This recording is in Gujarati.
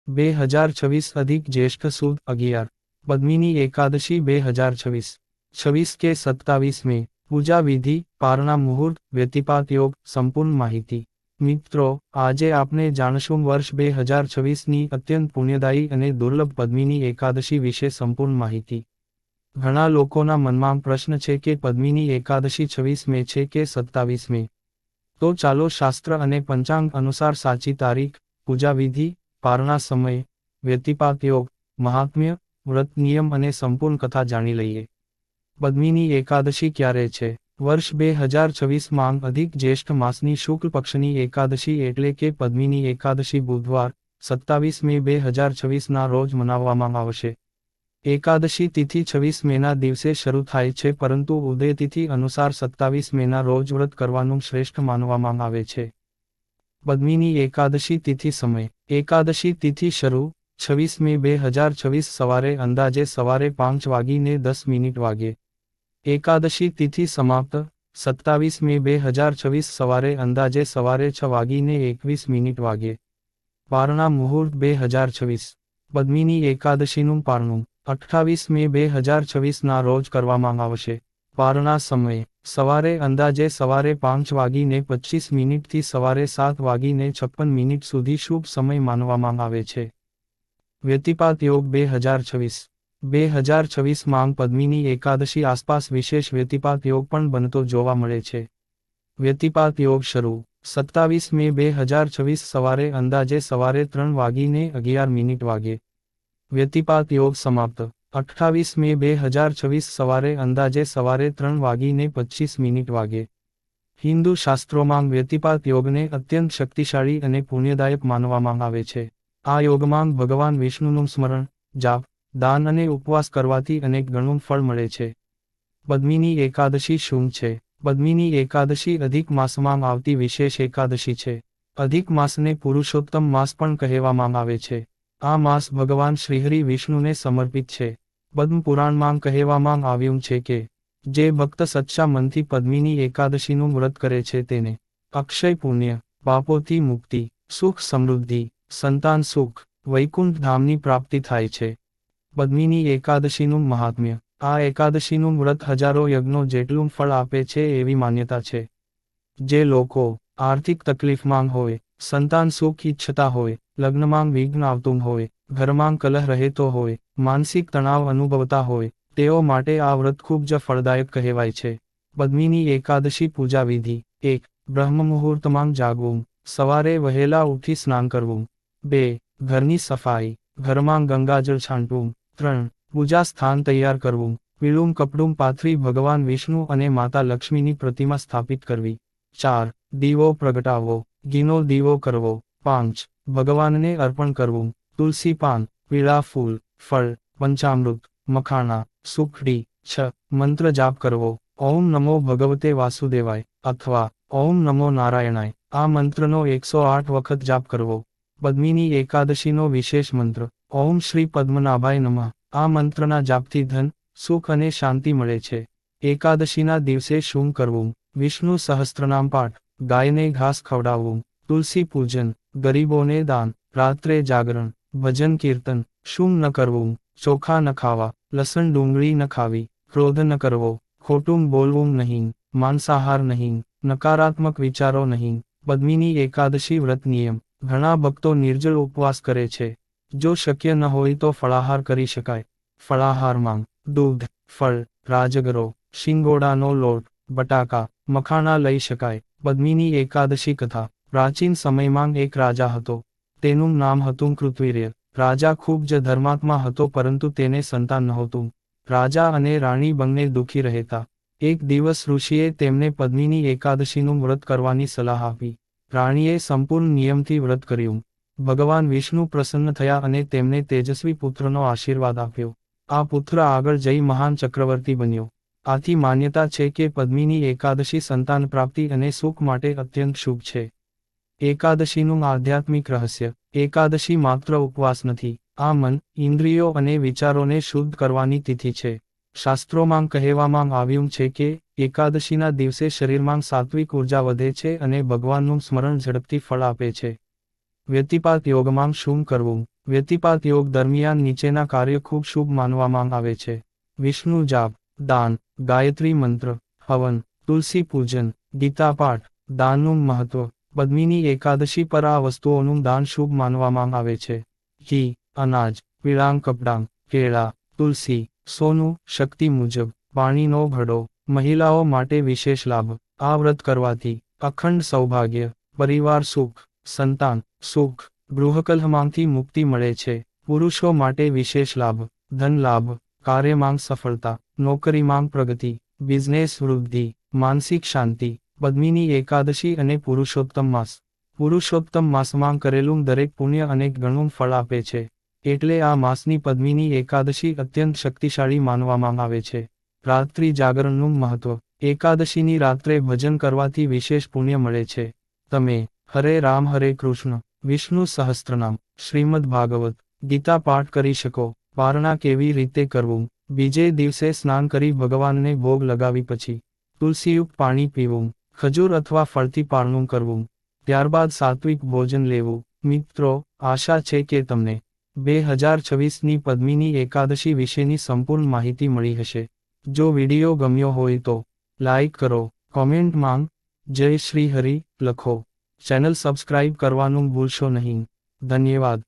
2026 अधिक ज्येष्ठ सुद 11 पद्मिनी एकादशी 2026 26 के 27 में पूजा विधि पारणा मुहूर्त व्यतिपात योग संपूर्ण माहिती મિત્રો આજે આપણે જાણશું વર્ષ 2026ની અત્યંત પુણ્યદાયી અને દુર્લભ પદ્મિની એકાદશી વિશે સંપૂર્ણ માહિતી। ઘણા લોકોના મનમાં પ્રશ્ન છે કે પદ્મિની એકાદશી 26 મે છે કે 27 મે। તો ચાલો શાસ્ત્ર અને પંચાંગ અનુસાર સાચી તારીખ, પૂજા વિધિ, પારણા સમય, વ્યતિપાત યોગ, મહાત્મ્ય, વ્રત નિયમ અને સંપૂર્ણ કથા જાણી લઈએ। પદ્મિની એકાદશી ક્યારે છે? વર્ષ 2026 માં અધિક જ્યેષ્ઠ માસની શુક્લ પક્ષની એકાદશી એટલે કે પદ્મિની એકાદશી બુધવાર 27 મે 2026 ના રોજ મનાવવામાં આવશે। એકાદશી તિથિ 26 મેના દિવસે શરૂ થાય છે, પરંતુ ઉદય તિથિ અનુસાર 27 મેના રોજ વ્રત કરવાનું શ્રેષ્ઠ માનવામાં આવે છે। પદ્મિની એકાદશી તિથિ સમય એકાદશી તિથિ શરૂ 26 મે 2026 સવારે અંદાજે સવારે 5:10 વાગે। એકાદશી તિથિ સમાપ્ત 27 મે 2026 સવારે અંદાજે સવારે 6:21 વાગે। પારણા મુહૂર્ત 2026 પદ્મિની એકાદશીનું પારણું 28 મે 2026 ના રોજ કરવામાં આવશે। પારણા સમય સવારે અંદાજે સવારે 5:25 થી સવારે 7:56 સુધી શુભ સમય માનવામાં આવે છે। વ્યતિપાત યોગ 2026 માં પદ્મિની એકાદશી આસપાસ વિશેષ વ્યતિપાત યોગ પણ બનતો જોવા મળે છે। વ્યતિપાત યોગ શરૂ 27 મે 2026 સવારે અંદાજે સવારે 3:11 વાગે। વ્યતિપાત યોગ સમાપ્ત 28 મે 2026 સવારે અંદાજે સવારે 3:25 વાગે। હિન્દુ શાસ્ત્રોમાં વ્યતિપાત યોગને અત્યંત શક્તિશાળી અને પુણ્યદાયક માનવામાં આવે છે। આ યોગમાં ભગવાન વિષ્ણુનું સ્મરણ, જાપ, દાન અને ઉપવાસ કરવાથી અનેક ગણું ફળ મળે છે। પદ્મિની એકાદશી શું છે? પદ્મિની એકાદશી અધિક માસમાં આવતી વિશેષ એકાદશી છે। અધિક માસને પુરુષોત્તમ માસ પણ કહેવામાં આવે છે। આ માસ ભગવાન શ્રીહરિ વિષ્ણુને સમર્પિત છે। પદ્મ પુરાણમાં કહેવામાં આવ્યું છે કે જે ભક્ત સચ્ચા મનથી પદ્મિની એકાદશીનું વ્રત કરે છે તેને અક્ષય પુણ્ય, પાપોથી મુક્તિ, સુખ સમૃદ્ધિ, સંતાન સુખ, વૈકુંઠ ધામની પ્રાપ્તિ થાય છે। પદ્મિની એકાદશીનું મહાત્મ્ય આ એકાદશીનું વ્રત હજારો યજ્ઞો જેટલું ફળ આપે છે એવી માન્યતા છે। જે લોકો આર્થિક તકલીફમાં હોય, સંતાન સુખ ઈચ્છતા હોય, લગ્નમાં વિઘ્ન આવતું હોય, ઘરમાં કલહ રહેતો હોય, માનસિક તણાવ અનુભવતા હોય, તેઓ માટે આ વ્રત ખૂબ જ ફળદાયક કહેવાય છે। પદ્મિની એકાદશી પૂજા વિધિ 1. બ્રહ્મ મુહૂર્તમાં જાગવું, સવારે વહેલા ઉઠી સ્નાન કરવું। 2. ઘરની સફાઈ, ઘરમાં ગંગાજળ છાંટવું। 3. પૂજા સ્થાન તૈયાર કરવું, પીળું કપડું પાથરી ભગવાન વિષ્ણુ અને માતા લક્ષ્મીની પ્રતિમા સ્થાપિત કરવી। 4. દીવો પ્રગટાવવો, ઘીનો દીવો કરવો। 5. ભગવાનને અર્પણ કરવું, તુલસી પાન, પીળા ફૂલ, ફળ, પંચામૃત, મખાણા, સુખડી। 6. મંત્ર જાપ કરવો, ઓમ નમો ભગવતે વાસુદેવાય અથવા ઓમ નમો નારાયણાય। આ મંત્રનો 108 વખત જાપ કરવો। પદ્મિની એકાદશીનો વિશેષ મંત્ર ઓમ શ્રી પદ્મનાભાય નમઃ। આ મંત્રના જાપથી ધન, સુખ અને શાંતિ મળે છે। એકાદશીના દિવસે શું કરવું? વિષ્ણુ સહસ્ત્રનામ પાઠ, ગાયને ઘાસ ખવડાવવું, તુલસી પૂજન, ગરીબોને દાન, રાત્રે જાગરણ, ભજન કીર્તન। શું ન કરવું? ચોખા ન ખાવા, લસણ ડુંગળી ન ખાવી, ક્રોધ ન કરવો, ખોટું બોલવું નહીં, માંસાહાર નહીં, નકારાત્મક વિચારો નહીં। પદ્મિની એકાદશી વ્રત નિયમ ઘણા ભક્તો નિર્જળ ઉપવાસ કરે છે। જો શક્ય ન હોય તો ફળાહાર કરી શકાય। ફળાહારમાં દૂધ, ફળ, રાજગરો, શિંગોડાનો લોટ, બટાકા, મખાણા લઈ શકાય। પદ્મિની એકાદશી કથા પ્રાચીન સમયમાં એક રાજા હતો। તેનું નામ હતું કૃતવીર્ય। રાજા ખૂબ જ ધર્માત્મા હતો, પરંતુ તેને સંતાન નહોતું। રાજા અને રાણી બંને દુઃખી રહેતા। એક દિવસ ઋષિએ તેમને પદ્મિની એકાદશીનું વ્રત કરવાની સલાહ આપી। રાણીએ સંપૂર્ણ નિયમથી વ્રત કર્યું। ભગવાન વિષ્ણુ પ્રસન્ન થયા અને તેમને તેજસ્વી પુત્રનો આશીર્વાદ આપ્યો। આ પુત્ર આગળ જઈ મહાન ચક્રવર્તી બન્યો। આથી માન્યતા છે કે પદ્મિની એકાદશી સંતાન પ્રાપ્તિ અને સુખ માટે અત્યંત શુભ છે। એકાદશીનું આધ્યાત્મિક રહસ્ય એકાદશી માત્ર ઉપવાસ નથી, આ મન, ઇન્દ્રિયો અને વિચારોને શુદ્ધ કરવાની તિથિ છે। શાસ્ત્રોમાં કહેવામાં આવ્યું છે કે એકાદશીના દિવસે શરીરમાં સાત્વિક ઉર્જા વધે છે અને ભગવાનનું સ્મરણ ઝડપથી ફળ આપે છે। વ્યતિપાત યોગમાં શું કરવું? વ્યતિપાત યોગ દરમિયાન નીચેના કાર્ય ખૂબ શુભ માનવામાં આવે છે. વિષ્ણુ જાપ, દાન, ગાયત્રી મંત્ર, હવન, તુલસી પૂજન, ગીતા પાઠ. દાનનું મહત્વ. પદ્મિની એકાદશી પર આ વસ્તુઓનું દાન શુભ માનવામાં આવે છે. ઘી, અનાજ, પીળાંગ કપડાં, કેળા, તુલસી, સોનું, શક્તિ મુજબ, પાણીનો ઘડો. મહિલાઓ માટે વિશેષ લાભ. આ વ્રત કરવાથી અખંડ સૌભાગ્ય, પરિવાર સુખ, સંતાન સુખ, ગૃહકલહમાંથી મુક્તિ મળે છે. પુરુષો માટે વિશેષ લાભ. ધન લાભ, કાર્યમાં સફળતા, નોકરીમાં પ્રગતિ, બિઝનેસ વૃદ્ધિ, માનસિક શાંતિ. પદ્મિની એકાદશી અને પુરુષોત્તમ માસ. પુરુષોત્તમ માસમાં કરેલું દરેક પુણ્ય અનેક ગણું ફળ આપે છે. એટલે આ માસની પદ્મિની એકાદશી અત્યંત શક્તિશાળી માનવામાં આવે છે. રાત્રિ જાગરણનું મહત્વ. એકાદશીની રાત્રે ભજન કરવાથી વિશેષ પુણ્ય મળે છે. તમે હરે રામ હરે કૃષ્ણ, વિષ્ણુ સહસ્ત્રનામ, શ્રીમદ ભાગવત, ગીતા પાઠ કરી શકો. પારણા કેવી રીતે કરવું? બીજે દિવસે સ્નાન કરી ભગવાનને ભોગ લગાવી પછી તુલસીયુક્ત પાણી પીવું, ખજૂર અથવા ફળથી પારણું કરવું, ત્યારબાદ સાત્વિક ભોજન લેવું. મિત્રો, આશા છે કે તમને 2026ની પદ્મિની એકાદશી વિશેની સંપૂર્ણ માહિતી મળી હશે. જો વિડિયો ગમ્યો હોય તો લાઈક કરો, કોમેન્ટમાં જય શ્રી હરિ લખો. ચેનલ સબસ્ક્રાઇબ કરવાનું ભૂલશો નહીં. ધન્યવાદ.